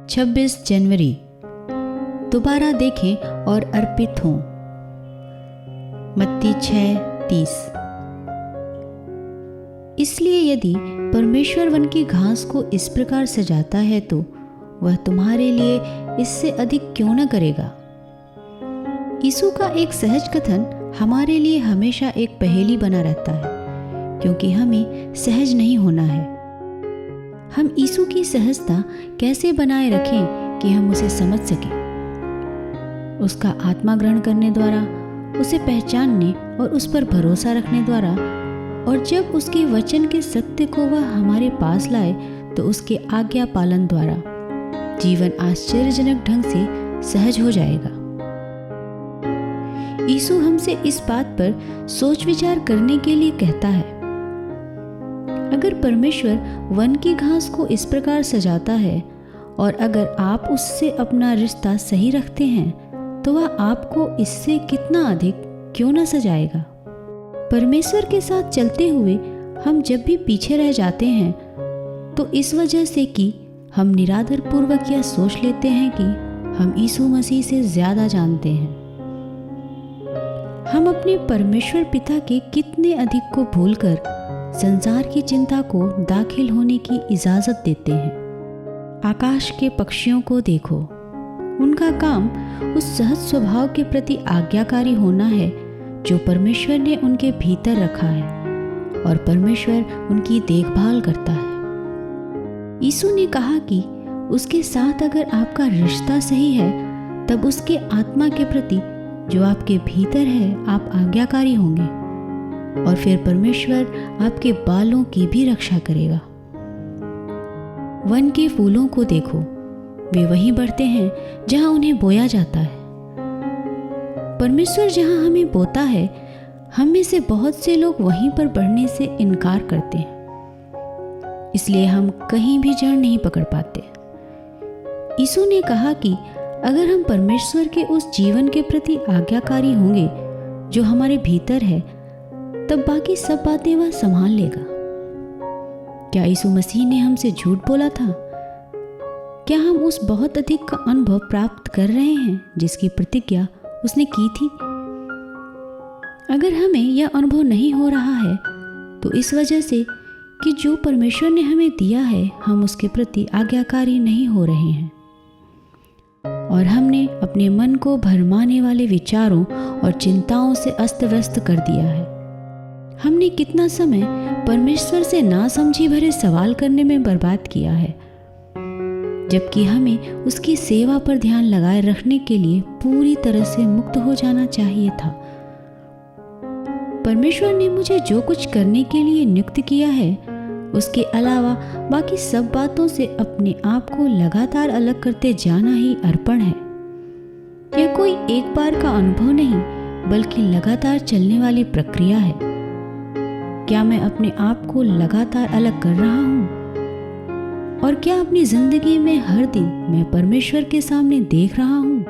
26 जनवरी। दोबारा देखें और अर्पित हों। मत्ती 6:30। इसलिए यदि परमेश्वर वन की घास को इस प्रकार सजाता है तो वह तुम्हारे लिए इससे अधिक क्यों न करेगा। यीशु का एक सहज कथन हमारे लिए हमेशा एक पहेली बना रहता है, क्योंकि हमें सहज नहीं होना है। हम यीशु की सहजता कैसे बनाए रखें कि हम उसे समझ सकें। उसका आत्मा ग्रहण करने द्वारा, उसे पहचानने और उस पर भरोसा रखने द्वारा, और जब उसके वचन के सत्य को वह हमारे पास लाए तो उसके आज्ञा पालन द्वारा जीवन आश्चर्यजनक ढंग से सहज हो जाएगा। यीशु हमसे इस बात पर सोच विचार करने के लिए कहता है। अगर परमेश्वर वन की घास को इस प्रकार सजाता है और अगर आप उससे अपना रिश्ता सही रखते हैं तो वह आपको इससे कितना अधिक क्यों न सजाएगा। परमेश्वर के साथ चलते हुए हम जब भी पीछे रह जाते हैं तो इस वजह से कि हम निरादर पूर्वक यह सोच लेते हैं कि हम यीशु मसीह से ज्यादा जानते हैं। हम अपने परमेश्वर पिता के कितने अधिक को भूलकर संसार की चिंता को दाखिल होने की इजाजत देते हैं। आकाश के पक्षियों को देखो, उनका काम उस सहज स्वभाव के प्रति आज्ञाकारी होना है जो परमेश्वर ने उनके भीतर रखा है, और परमेश्वर उनकी देखभाल करता है। यीशु ने कहा कि उसके साथ अगर आपका रिश्ता सही है तब उसके आत्मा के प्रति जो आपके भीतर है आप आज्ञाकारी होंगे, और फिर परमेश्वर आपके बालों की भी रक्षा करेगा। वन के फूलों को देखो, वे वहीं बढ़ते हैं जहां उन्हें बोया जाता है। परमेश्वर जहां हमें बोता है, हम में से बहुत से लोग वहीं पर बढ़ने से इनकार करते हैं, इसलिए हम कहीं भी जड़ नहीं पकड़ पाते। यीशु ने कहा कि अगर हम परमेश्वर के उस जीवन के प्रति आज्ञाकारी होंगे जो हमारे भीतर है, तब बाकी सब बातें वह संभाल लेगा। क्या यीशु मसीह ने हमसे झूठ बोला था? क्या हम उस बहुत अधिक का अनुभव प्राप्त कर रहे हैं जिसकी प्रतिज्ञा उसने की थी? अगर हमें यह अनुभव नहीं हो रहा है तो इस वजह से कि जो परमेश्वर ने हमें दिया है हम उसके प्रति आज्ञाकारी नहीं हो रहे हैं, और हमने अपने मन को भरमाने वाले विचारों और चिंताओं से अस्त व्यस्त कर दिया है। हमने कितना समय परमेश्वर से नासमझी भरे सवाल करने में बर्बाद किया है, जबकि हमें उसकी सेवा पर ध्यान लगाए रखने के लिए पूरी तरह से मुक्त हो जाना चाहिए था। परमेश्वर ने मुझे जो कुछ करने के लिए नियुक्त किया है उसके अलावा बाकी सब बातों से अपने आप को लगातार अलग करते जाना ही अर्पण है। यह कोई एक बार का अनुभव नहीं बल्कि लगातार चलने वाली प्रक्रिया है। क्या मैं अपने आप को लगातार अलग कर रहा हूँ? और क्या अपनी जिंदगी में हर दिन मैं परमेश्वर के सामने देख रहा हूँ